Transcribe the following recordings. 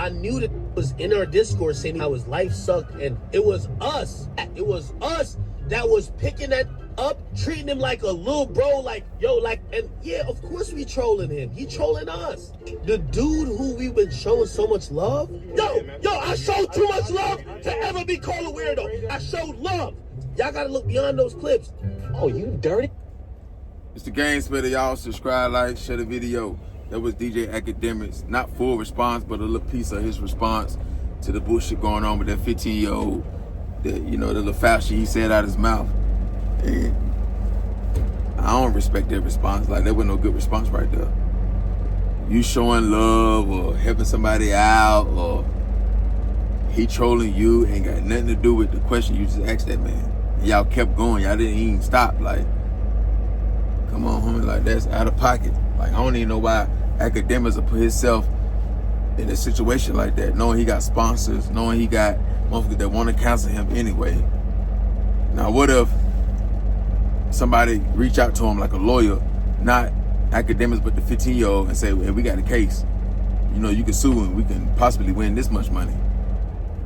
I knew that it was in our Discord saying how his life sucked, and it was us. It was us that was picking that up, treating him like a little bro, like, yo, like, and yeah, of course we trolling him. He trolling us. The dude who we've been showing so much love, I showed too much love to ever be called a weirdo. I showed love. Y'all gotta look beyond those clips. Oh, you dirty. It's the Game Splitter. Y'all subscribe, like, share the video. That was DJ Akademiks. Not full response, but a little piece of his response to the bullshit going on with that 15-year-old. That, you know, the little foul shit he said out his mouth. And I don't respect that response. Like, that wasn't no good response right there. You showing love or helping somebody out or he trolling you ain't got nothing to do with the question you just asked that man. And y'all kept going. Y'all didn't even stop. Like, come on, homie. Like, that's out of pocket. Like, I don't even know why Akademiks will put himself in a situation like that, knowing he got sponsors, knowing he got motherfuckers that want to cancel him anyway. Now, what if somebody reach out to him like a lawyer, not Akademiks, but the 15-year-old, and say, hey, we got a case. You know, you can sue and we can possibly win this much money.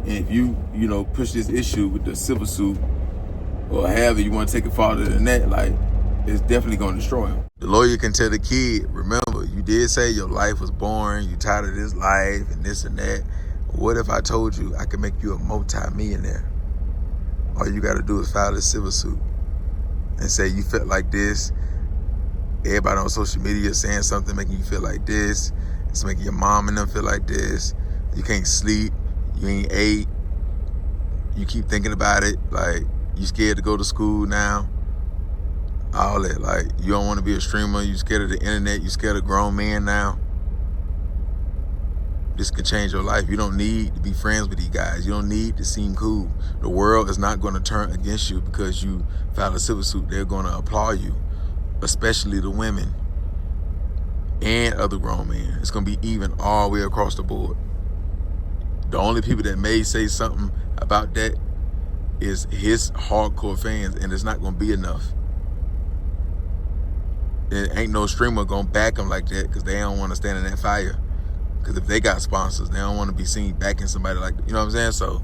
And if you know, push this issue with the civil suit or however you want to take it farther than that, like, it's definitely going to destroy him. The lawyer can tell the kid, remember, you did say your life was boring, you tired of this life and this and that. What if I told you I could make you a multi-millionaire? All you got to do is file a civil suit and say you felt like this. Everybody on social media saying something making you feel like this. It's making your mom and them feel like this. You can't sleep. You ain't ate. You keep thinking about it. Like, you scared to go to school now. All that. Like, you don't want to be a streamer. You scared of the internet. You scared of grown men now. This could change your life. You don't need to be friends with these guys. You don't need to seem cool. The world is not going to turn against you because you filed a civil suit. They're going to applaud you, especially the women and other grown men. It's going to be even all the way across the board. The only people that may say something about that is his hardcore fans, and it's not going to be enough. There ain't no streamer going to back him like that because they don't want to stand in that fire. Because if they got sponsors, they don't want to be seen backing somebody like that. You know what I'm saying? So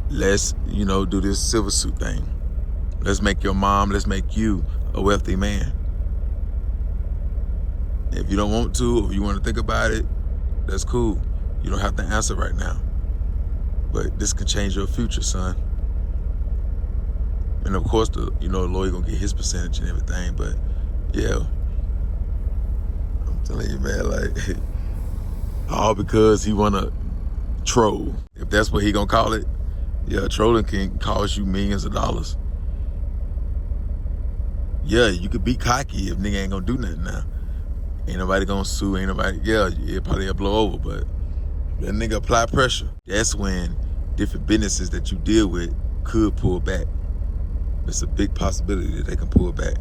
let's, you know, do this civil suit thing. Let's make your mom, let's make you a wealthy man. If you don't want to, or if you want to think about it, that's cool. You don't have to answer right now. But this can change your future, son. And of course, the lawyer gonna get his percentage and everything, but yeah. I'm telling you, man, like, all because he wanna troll. If that's what he gonna call it, yeah, trolling can cost you millions of dollars. Yeah, you could be cocky if nigga ain't gonna do nothing now. Ain't nobody gonna sue, ain't nobody, yeah, it probably blow over, but that nigga apply pressure. That's when different businesses that you deal with could pull back. It's a big possibility that they can pull back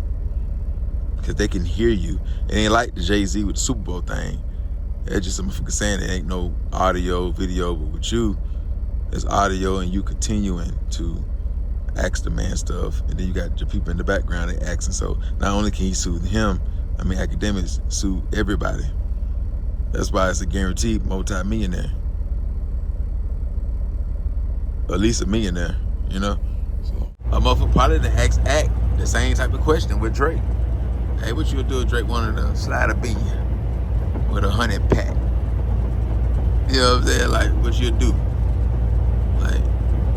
because they can hear you. It ain't like the Jay-Z with the Super Bowl thing. It's just some motherfucker saying there ain't no audio, video, but with you, there's audio and you continuing to ask the man stuff, and then you got your people in the background they asking. So not only can he sue him, I mean, Akademiks sue everybody. That's why it's a guaranteed multi-millionaire. Or at least a millionaire, you know? So a motherfucker probably done ask Ak the same type of question with Drake. Hey, what you would do if Drake wanted to slide a bean with 100 pack? You know what I'm saying? Like, what you'd do? Like,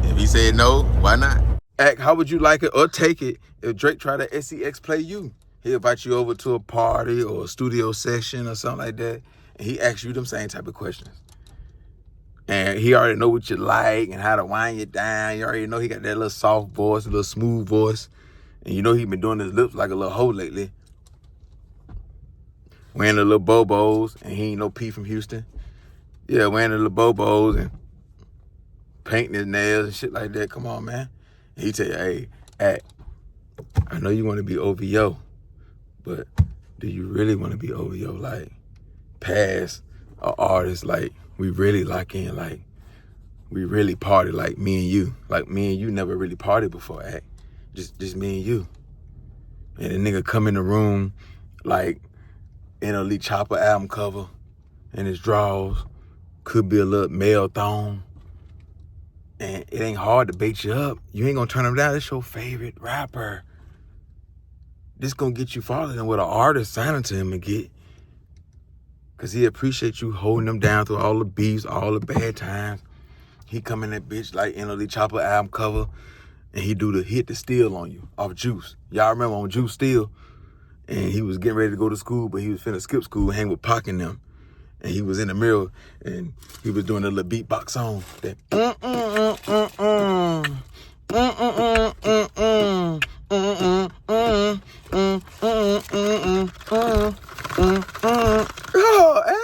if he said no, why not? Ak, how would you like it or take it if Drake tried to SEX play you? He invite you over to a party or a studio session or something like that, and he asks you them same type of questions. And he already know what you like and how to wind you down. You already know he got that little soft voice, a little smooth voice. And you know he been doing his lips like a little hoe lately. Wearing the little bobos, and he ain't no P from Houston. Yeah, wearing the little bobos and painting his nails and shit like that. Come on, man. And he tell you, hey, Ak, I know you want to be OVO, but do you really want to be OVO? Like, past an artist, like, we really lock in, like, we really party like me and you. Like, me and you never really partied before, Ak. Just me and you. And the nigga come in the room, like, in a Lee Chopper album cover, in his drawers, could be a little male thong. And it ain't hard to bait you up. You ain't gonna turn him down. It's your favorite rapper. This gonna get you farther than what an artist signing to him and get. Cause he appreciate you holding him down through all the beefs, all the bad times. He come in that bitch like NLE Chopper album cover, and he do the hit the steal on you off Juice. Y'all remember on Juice Steal? And he was getting ready to go to school, but he was finna skip school and hang with Pac and them. And he was in the mirror, and he was doing a little beatbox song. That oh,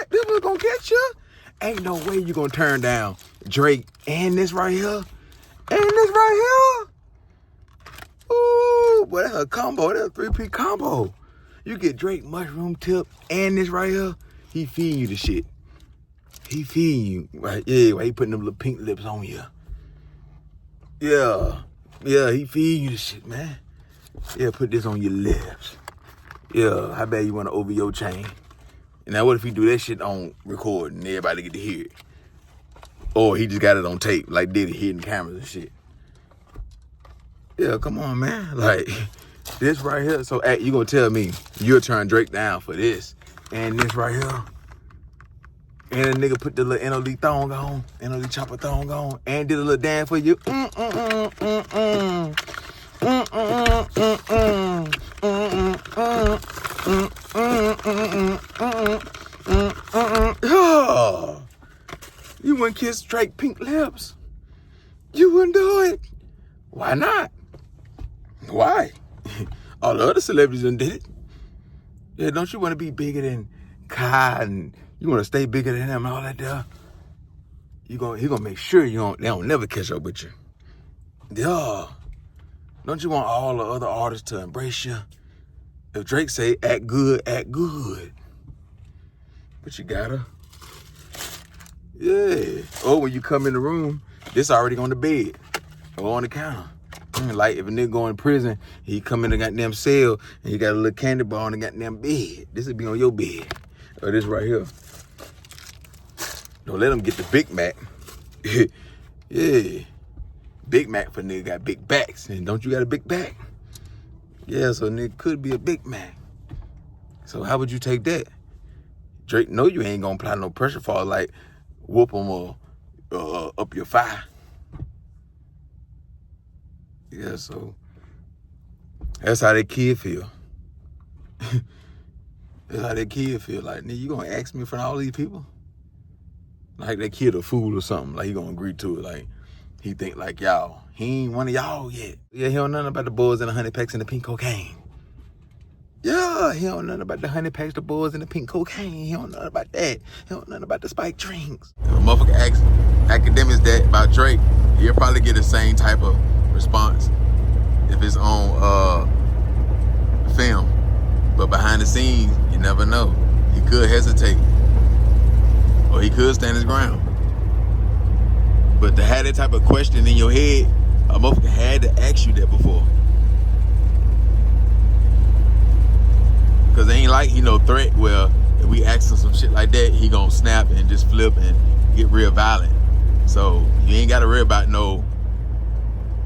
this was gonna get you. Ain't no way you gonna turn down Drake and this right here, and this right here. Ooh, boy, that's a combo. That's a 3-piece combo. You get Drake mushroom tip and this right here. He feeding you the shit. He feeding you, right? Yeah, why he putting them little pink lips on you? Yeah, he feeding you the shit, man. Yeah, put this on your lips. Yeah, how bad you want to over your chain? And now what if he do that shit on recording and everybody get to hear it? Or he just got it on tape, like did it hidden cameras and shit. Yeah, come on, man. Like, this right here. So, you gonna tell me you'll turn Drake down for this and this right here? And a nigga put the little NLE thong on, NLE Chopper thong on, and did a little dance for you. Oh, you wouldn't kiss Drake pink lips. You wouldn't do it. Why not? Why? All the other celebrities done did it. Yeah, don't you want to be bigger than Kai and you want to stay bigger than him and all that there? He gonna make sure they don't never catch up with you. Yeah. Don't you want all the other artists to embrace you? If Drake say act good, act good. But you gotta. Yeah. Or when you come in the room, this already on the bed or on the counter. Like if a nigga go in prison, he come in the goddamn cell and you got a little candy bar on the goddamn bed. This would be on your bed. Or this right here. Don't let him get the Big Mac. Yeah. Big Mac for nigga got big backs. And don't you got a big back? Yeah, so nigga could be a Big Mac. So how would you take that? Drake know you ain't gonna apply no pressure for like whoop him or up your thigh. Yeah, so that's how that kid feel. That's how that kid feel. Like, nigga, you gonna ask me in front of all these people? Like that kid a fool or something. Like he gonna agree to it. Like he think like y'all. He ain't one of y'all yet. Yeah, he don't know nothing about the boys and the 100 packs and the pink cocaine. Yeah, he don't know nothing about the 100 packs, the boys and the pink cocaine. He don't know nothing about that. He don't know nothing about the spiked drinks. If a motherfucker asks Akademiks that about Drake, he'll probably get the same type of response if it's on film. But behind the scenes, you never know. He could hesitate. Or he could stand his ground. But to have that type of question in your head, a motherfucker had to ask you that before. Cause it ain't like he no threat where if we ask him some shit like that, he gonna snap and just flip and get real violent. So you ain't gotta worry about no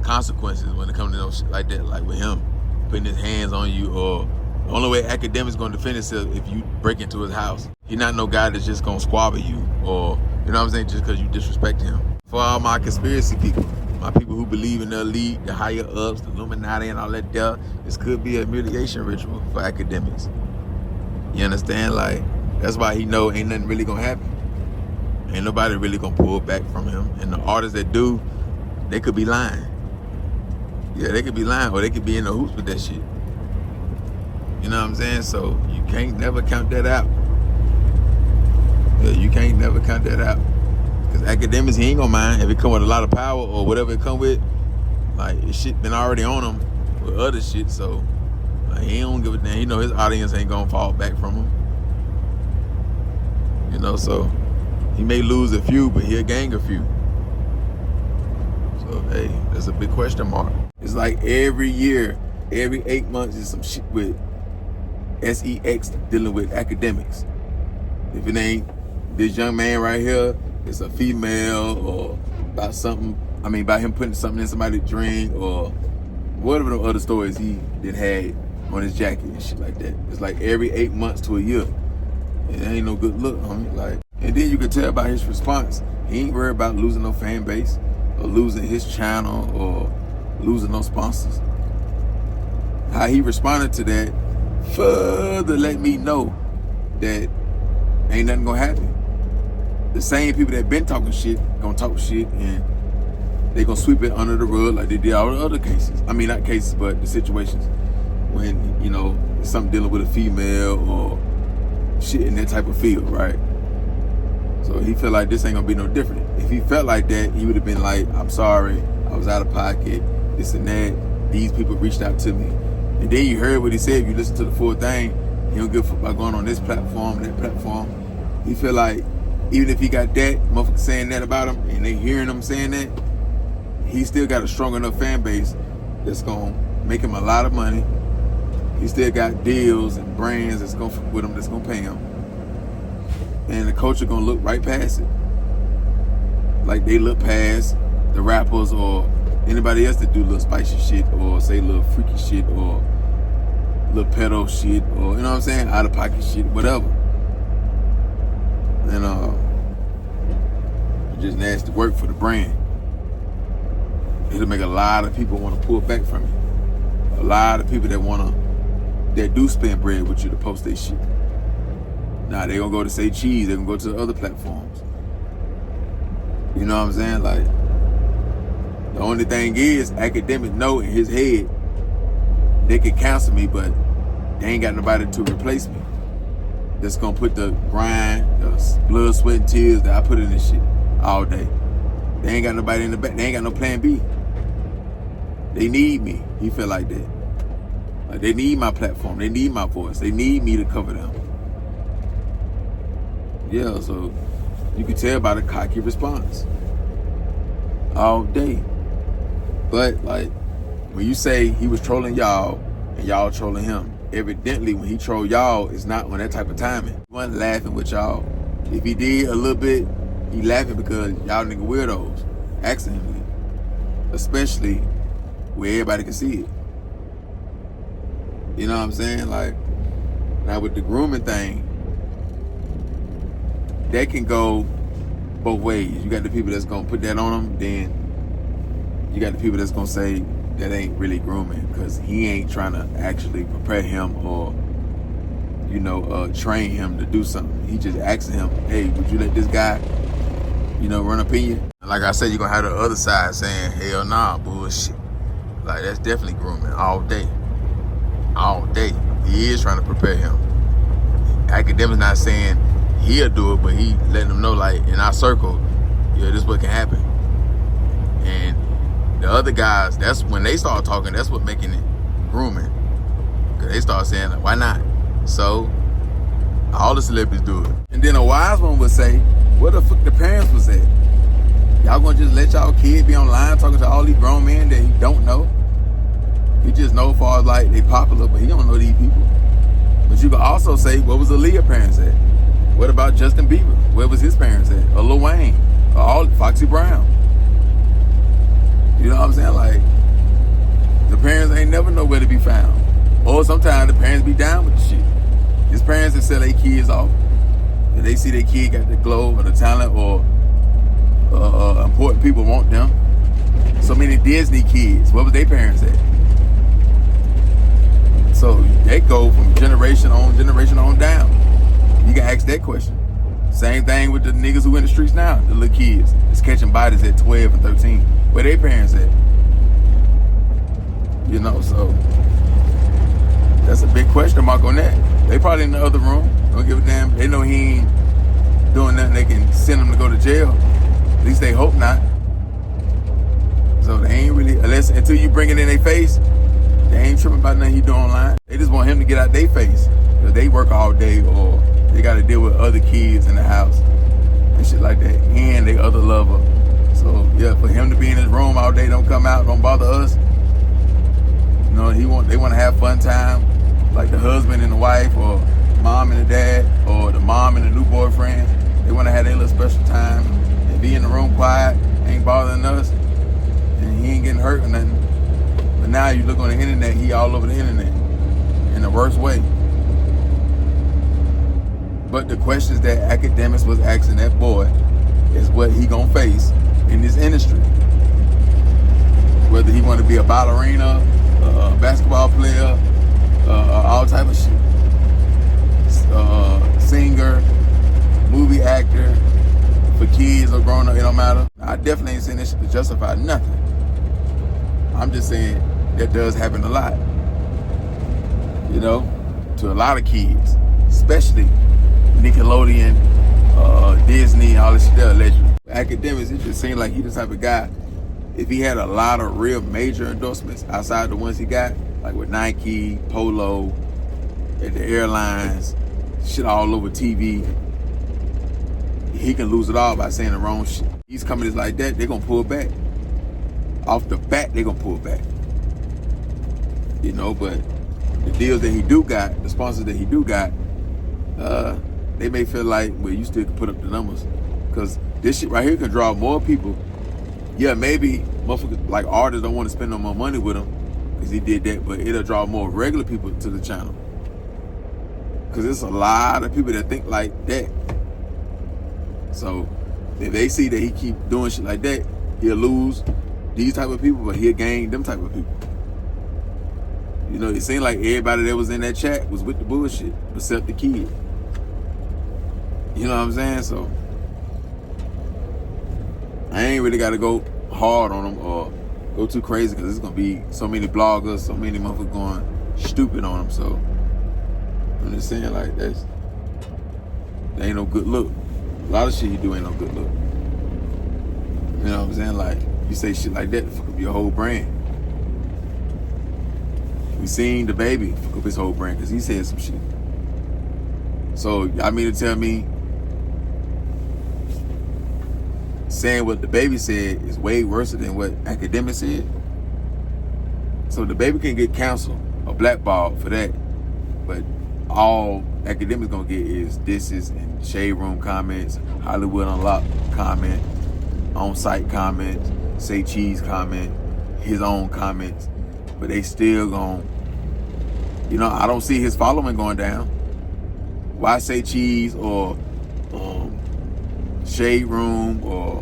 consequences when it comes to no shit like that, like with him putting his hands on you, or the only way Akademiks gonna defend himself if you break into his house. He not no guy that's just gonna squabble you, or you know what I'm saying, just cause you disrespect him. For all my conspiracy people, my people who believe in the elite, the higher ups, the Illuminati and all that there, this could be a humiliation ritual for Akademiks. You understand? Like, that's why he know ain't nothing really gonna happen. Ain't nobody really gonna pull back from him. And the artists that do, they could be lying. Yeah, they could be lying, or they could be in the hoops with that shit. You know what I'm saying? So you can't never count that out. Yeah, you can't never count that out. Because Akademiks, he ain't gonna mind if it come with a lot of power or whatever it come with. Like, shit been already on him with other shit, so like, he don't give a damn. He know his audience ain't gonna fall back from him. You know, so he may lose a few, but he'll gain a few. So, hey, that's a big question mark. It's like every year, every 8 months is some shit with SEX dealing with Akademiks. If it ain't this young man right here it's a female or about something. I mean, about him putting something in somebody's drink or whatever the other stories he did had on his jacket and shit like that. It's like every 8 months to a year. It ain't no good look, homie. Like, and then you can tell by his response, he ain't worried about losing no fan base or losing his channel or losing no sponsors. How he responded to that further let me know that ain't nothing gonna happen. The same people that been talking shit gonna talk shit and they gonna sweep it under the rug like they did all the other cases. I mean, not cases, but the situations when, you know, something dealing with a female or shit in that type of field, right? So he felt like this ain't gonna be no different. If he felt like that, he would have been like, I'm sorry, I was out of pocket, this and that. These people reached out to me. And then you heard what he said. If you listen to the full thing, he don't give a fuck about going on this platform, that platform. He feel like even if he got that motherfucker saying that about him and they hearing him saying that, he still got a strong enough fan base that's gonna make him a lot of money. He still got deals and brands that's gonna fuck with him, that's gonna pay him. And the culture gonna look right past it. Like they look past the rappers or anybody else that do little spicy shit or say little freaky shit or little pedo shit or, you know what I'm saying, out of pocket shit, whatever. And just nasty work for the brand. It'll make a lot of people want to pull back from it. A lot of people that do spend bread with you to post their shit. Now they gonna go to say cheese, they gonna go to the other platforms. You know what I'm saying? Like, the only thing is, Akademiks know in his head they could cancel me, but they ain't got nobody to replace me. That's gonna put the grind, the blood, sweat, and tears that I put in this shit all day. They ain't got nobody in the back. They ain't got no plan B. They need me. He feel like that. Like they need my platform. They need my voice. They need me to cover them. Yeah, so you can tell by the cocky response all day. But like when you say he was trolling y'all and y'all trolling him, evidently when he trolled y'all, it's not on that type of timing. He wasn't laughing with y'all. If he did a little bit, he laughing because y'all nigga weirdos accidentally, especially where everybody can see it. You know what I'm saying? Like, now with the grooming thing, that can go both ways. You got the people that's gonna put that on him, then you got the people that's gonna say that ain't really grooming because he ain't trying to actually prepare him or, you know, train him to do something. He just asking him, hey, would you let this guy, you know, run up in you? Like I said, you're gonna have the other side saying, hell nah, bullshit. Like, that's definitely grooming all day. All day. He is trying to prepare him. Akademiks not saying he'll do it, but he letting them know, like, in our circle, yeah, this is what can happen. And the other guys, that's when they start talking, that's what making it grooming. Because they start saying, like, why not? So, all the celebrities do it. And then a wise one would say, where the fuck the parents was at? Y'all gonna just let y'all kid be online talking to all these grown men that he don't know? He just know as far as like they popular, but he don't know these people. But you can also say, what was Aaliyah's parents at? What about Justin Bieber? Where was his parents at? Or Lil Wayne? Or all Foxy Brown? You know what I'm saying? Like, the parents ain't never know where to be found. Or sometimes the parents be down with the shit. His parents that sell their kids off. If they see their kid got the glow or the talent or important people want them. So many Disney kids, what was their parents at? So they go from generation on down. You can ask that question. Same thing with the niggas who in the streets now, the little kids. It's catching bodies at 12 and 13. Where their parents at? You know, so that's a big question mark on that. They probably in the other room. Don't give a damn. They know he ain't doing nothing. They can send him to go to jail. At least they hope not. So they ain't really, until you bring it in their face, they ain't tripping about nothing he do online. They just want him to get out their face. Because they work all day or they got to deal with other kids in the house and shit like that. And they other lover. So yeah, for him to be in his room all day, don't come out, don't bother us. You know, they want to have fun time. Like the husband and the wife or mom and the dad or the mom and the new boyfriend. They want to have their little special time. quiet, ain't bothering us, and he ain't getting hurt or nothing. But now you look on the internet, he all over the internet in the worst way. But the questions that Akademiks was asking that boy is what he gonna face in this industry. Whether he want to be a ballerina, a basketball player, all type of shit. Singer, movie actor, for kids or grown up, it don't matter. I definitely ain't saying this shit to justify nothing. I'm just saying that does happen a lot. You know, to a lot of kids, especially Nickelodeon, Disney, all this shit there allegedly. Akademiks, it just seemed like he the type of guy, if he had a lot of real major endorsements outside the ones he got, like with Nike, Polo, at the airlines, shit all over TV, he can lose it all by saying the wrong shit. These companies like that, they're gonna pull back. Off the bat, they're gonna pull back. You know, but the deals that he do got, the sponsors that he do got, they may feel like, well, you still can put up the numbers. Because this shit right here can draw more people. Yeah, maybe motherfuckers like artists don't want to spend no more money with him because he did that, but it'll draw more regular people to the channel. Because there's a lot of people that think like that. So if they see that he keep doing shit like that, he'll lose these type of people, but he'll gain them type of people. You know, it seemed like everybody that was in that chat was with the bullshit, except the kid. You know what I'm saying? So I ain't really got to go hard on them or go too crazy because there's going to be so many bloggers, so many motherfuckers going stupid on them. So I'm just saying, like, that ain't no good look. A lot of shit you do ain't no good look. You know what I'm saying? Like, you say shit like that, fuck up your whole brand. We seen the baby fuck up his whole brand because he said some shit. So y'all mean to tell me saying what the baby said is way worse than what Akademiks said? So the baby can get canceled or blackballed for that, but all Akademiks gonna get is disses and shade room comments, Hollywood Unlocked comment, on-site comments, Say Cheese comment, his own comments, but they still gonna, you know, I don't see his following going down. Why Say Cheese or Shade Room or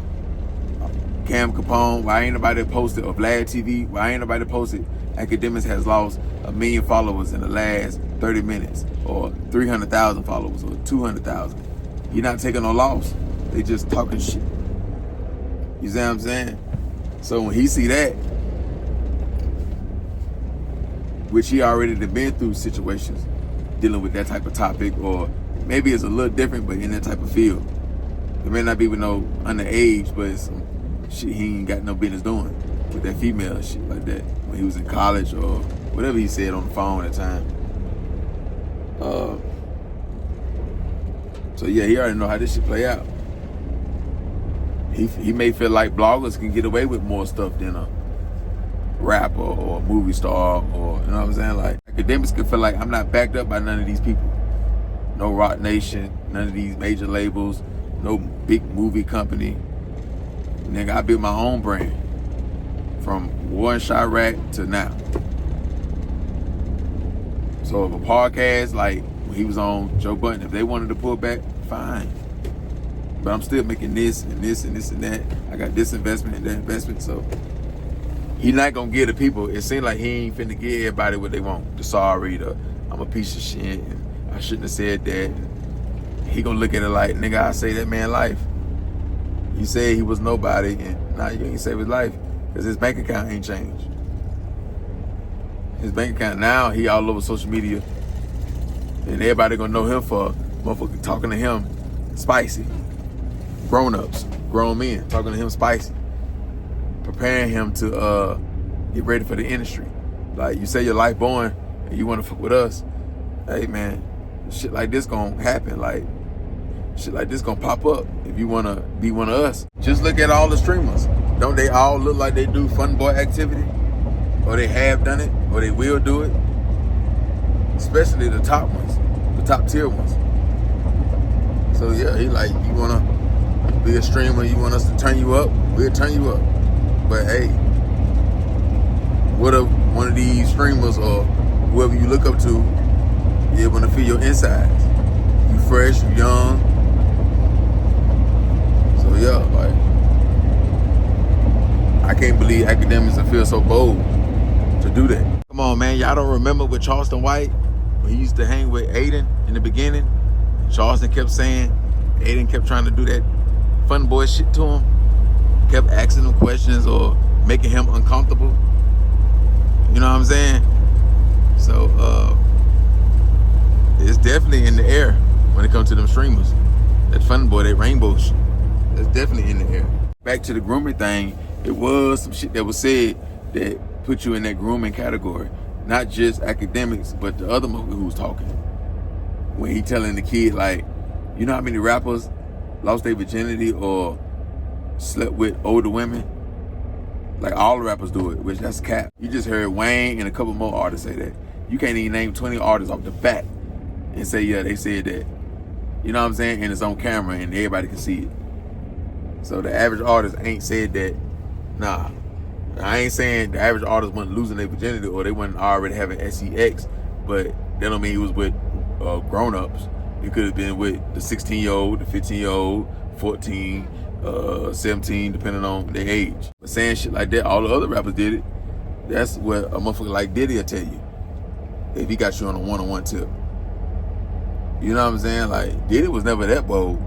Cam Capone? Why ain't nobody posted, or Vlad TV? Why ain't nobody posted Akademiks has lost 1 million followers in the last 30 minutes, or 300,000 followers, or 200,000? You're not taking no loss. They just talking shit. You see what I'm saying? So when he see that, which he already been through situations dealing with that type of topic, or maybe it's a little different, but in that type of field. It may not be with no underage, but it's some shit he ain't got no business doing with that female and shit like that when he was in college or whatever he said on the phone at the time. So yeah, he already know how this shit play out. He may feel like bloggers can get away with more stuff than a rapper or a movie star, or, you know what I'm saying? Like, Akademiks can feel like I'm not backed up by none of these people. No Rock Nation, none of these major labels, no big movie company. Nigga, I built my own brand from One Chirac to now. So if a podcast, like when he was on Joe Budden, if they wanted to pull back, fine. But I'm still making this and this and this and that. I got this investment and that investment, so he not gonna give the people. It seems like he ain't finna give everybody what they want. The sorry, the I'm a piece of shit, and I shouldn't have said that. And he gonna look at it like, nigga, I saved that man life. You said he was nobody, and now you ain't saved his life because his bank account ain't changed. His bank account now, he all over social media, and everybody gonna know him for motherfucker talking to him spicy. Grown-ups, grown men talking to him spicy, preparing him to get ready for the industry. Like, you say your life boring and you want to fuck with us, hey man, shit like this gonna happen. Like, shit like this gonna pop up if you want to be one of us. Just look at all the streamers. Don't they all look like they do fun boy activity? Or they have done it, or they will do it? Especially the top ones, the top tier ones. So yeah, he like, you wanna be a streamer, you want us to turn you up, we'll turn you up. But hey, what if one of these streamers or whoever you look up to, you want to feel your insides? You fresh, you young. So yeah, like, I can't believe Akademiks and feel so bold to do that. Come on, man, y'all don't remember with Charleston White when he used to hang with Aiden in the beginning? Charleston kept saying, Aiden kept trying to do that fun boy shit to him, kept asking him questions or making him uncomfortable. You know what I'm saying? So it's definitely in the air when it comes to them streamers. That fun boy, that rainbow shit, that's definitely in the air. Back to the grooming thing, it was some shit that was said that put you in that grooming category. Not just Akademiks, but the other motherfucker who was talking. When he telling the kid, like, you know how many rappers lost their virginity or slept with older women? Like, all the rappers do it, which that's cap. You just heard Wayne and a couple more artists say that. You can't even name 20 artists off the bat and say, yeah, they said that. You know what I'm saying? And it's on camera and everybody can see it. So the average artist ain't said that. Nah. I ain't saying the average artist wasn't losing their virginity or they wasn't already having sex, but that don't mean he was with grown-ups. It could have been with the 16-year-old, the 15-year-old, 14, 17, depending on their age. But saying shit like that, all the other rappers did it. That's what a motherfucker like Diddy will tell you if he got you on a one-on-one tip. You know what I'm saying? Like, Diddy was never that bold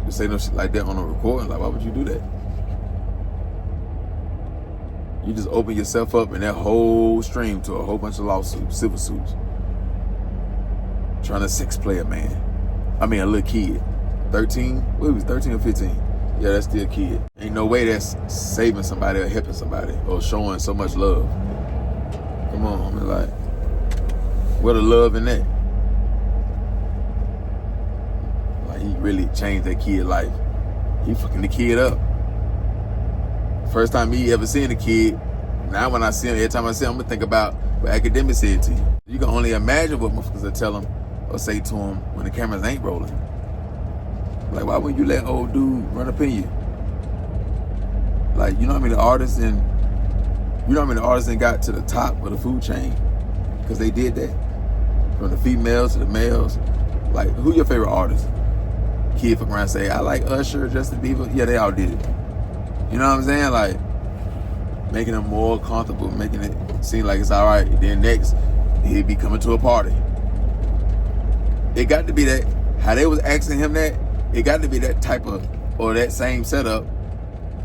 to say no shit like that on a recording. Like, why would you do that? You just open yourself up in that whole stream to a whole bunch of lawsuits, civil suits. Trying to sex play a man. I mean, a little kid. 13? What, he was 13 or 15? Yeah, that's still a kid. Ain't no way that's saving somebody or helping somebody or showing so much love. Come on, I mean, like, what a love in that. Like, he really changed that kid's life. He fucking the kid up. First time he ever seen a kid. Now when I see him, every time I see him, I'm gonna think about what Akademiks said to you. You can only imagine what motherfuckers will tell him or say to him when the cameras ain't rolling. Like, why wouldn't you let old dude run up in you? Like, you know how many artists and got to the top of the food chain because they did that? From the females to the males. Like, who your favorite artist? Kid fuck around and say, I like Usher, Justin Bieber. Yeah, they all did it. You know what I'm saying? Like, making them more comfortable, making it seem like it's all right. Then next, he'd be coming to a party. It got to be that, how they was asking him that, it got to be that type of, or that same setup,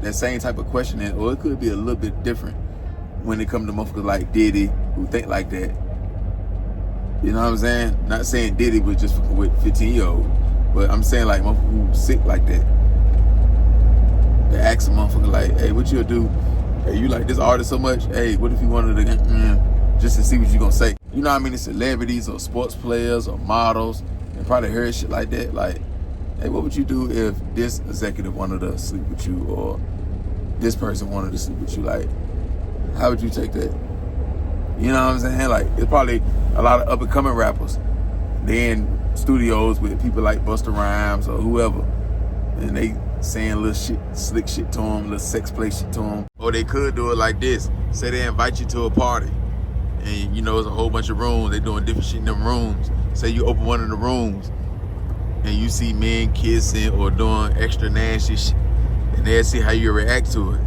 that same type of questioning, or it could be a little bit different when it comes to motherfuckers like Diddy who think like that. You know what I'm saying? Not saying Diddy was just fucking with 15-year-old, but I'm saying like motherfuckers who sick like that. They ask a motherfucker like, hey, what you'll do? Hey, you like this artist so much? Hey, what if you wanted to, just to see what you gonna say? You know how many celebrities or sports players or models, and probably heard shit like that, like, hey, what would you do if this executive wanted to sleep with you or this person wanted to sleep with you? Like, how would you take that? You know what I'm saying? Like, it's probably a lot of up-and-coming rappers. They in studios with people like Busta Rhymes or whoever, and they saying little shit, slick shit to them, little sex play shit to them. Or they could do it like this. Say they invite you to a party, and you know it's a whole bunch of rooms. They doing different shit in them rooms. Say you open one of the rooms, and you see men kissing or doing extra nasty shit, and they'll see how you react to it.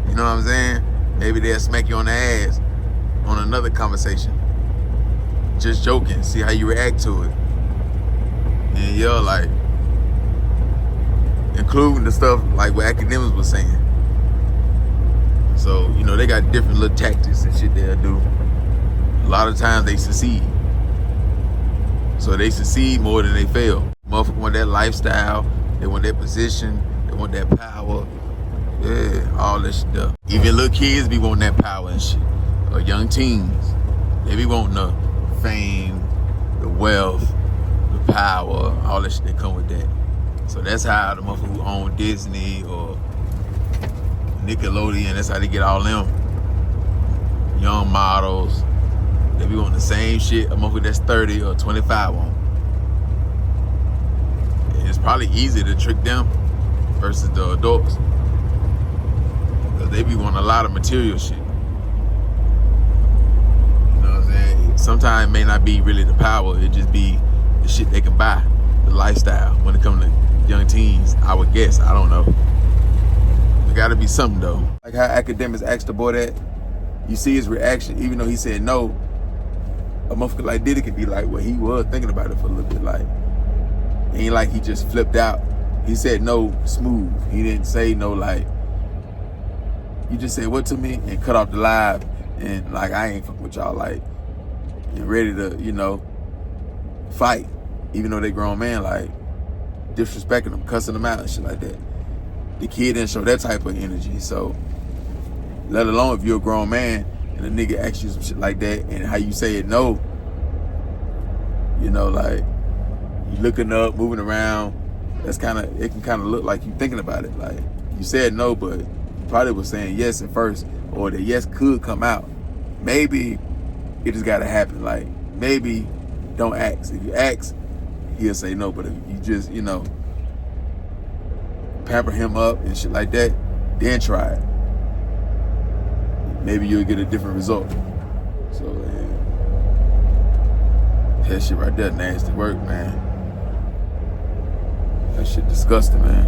You know what I'm saying? Maybe they'll smack you on the ass on another conversation. Just joking, see how you react to it. And you're like, including the stuff like what Akademiks was saying. So, you know, they got different little tactics and shit they'll do. A lot of times they succeed. So they succeed more than they fail. Motherfuckers want that lifestyle, they want that position, they want that power. Yeah, all that stuff. Even little kids be wanting that power and shit. Or young teens. They be wanting the fame, the wealth, the power, all that shit that come with that. So that's how the motherfuckers who own Disney or Nickelodeon, that's how they get all them young models. They be wanting the same shit a motherfucker that's 30 or 25 on. And it's probably easy to trick them versus the adults. Because they be wanting a lot of material shit. You know what I'm saying? Sometimes it may not be really the power, it just be the shit they can buy, the lifestyle. When it comes to young teens, I would guess, I don't know. There gotta be something though. Like how Akademiks asked the boy that, you see his reaction, even though he said no, a motherfucker like Diddy could be like, well, he was thinking about it for a little bit, like, ain't like he just flipped out. He said no smooth. He didn't say no like, you just said what to me and cut off the live and like, I ain't fucking with y'all, like, and ready to, you know, fight. Even though they grown man, like, disrespecting them, cussing them out and shit like that. The kid didn't show that type of energy, so let alone if you're a grown man and a nigga asks you some shit like that and how you say it no, you know, like, you looking up, moving around, that's kind of, it can kind of look like you thinking about it. Like, you said no, but you probably was saying yes at first, or the yes could come out. Maybe it just gotta happen. Like, maybe don't ask. If you ask, he'll say no, but if you just, you know, pamper him up and shit like that, then try it. Maybe you'll get a different result. So, yeah. That shit right there, nasty work, man. That shit disgusting, man.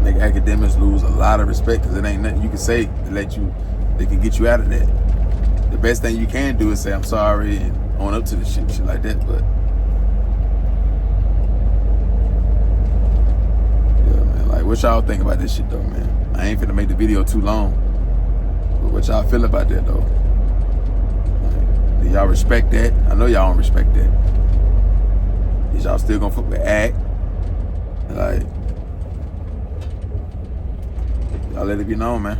Make Akademiks lose a lot of respect because it ain't nothing you can say to let you, they can get you out of that. The best thing you can do is say, I'm sorry, and own up to the shit like that, but yeah, man, like, what y'all think about this shit though, man? I ain't finna make the video too long, but what y'all feel about that though? Like, do y'all respect that? I know y'all don't respect that. Is y'all still gonna fuck with Ak? Like, y'all let it be known, man.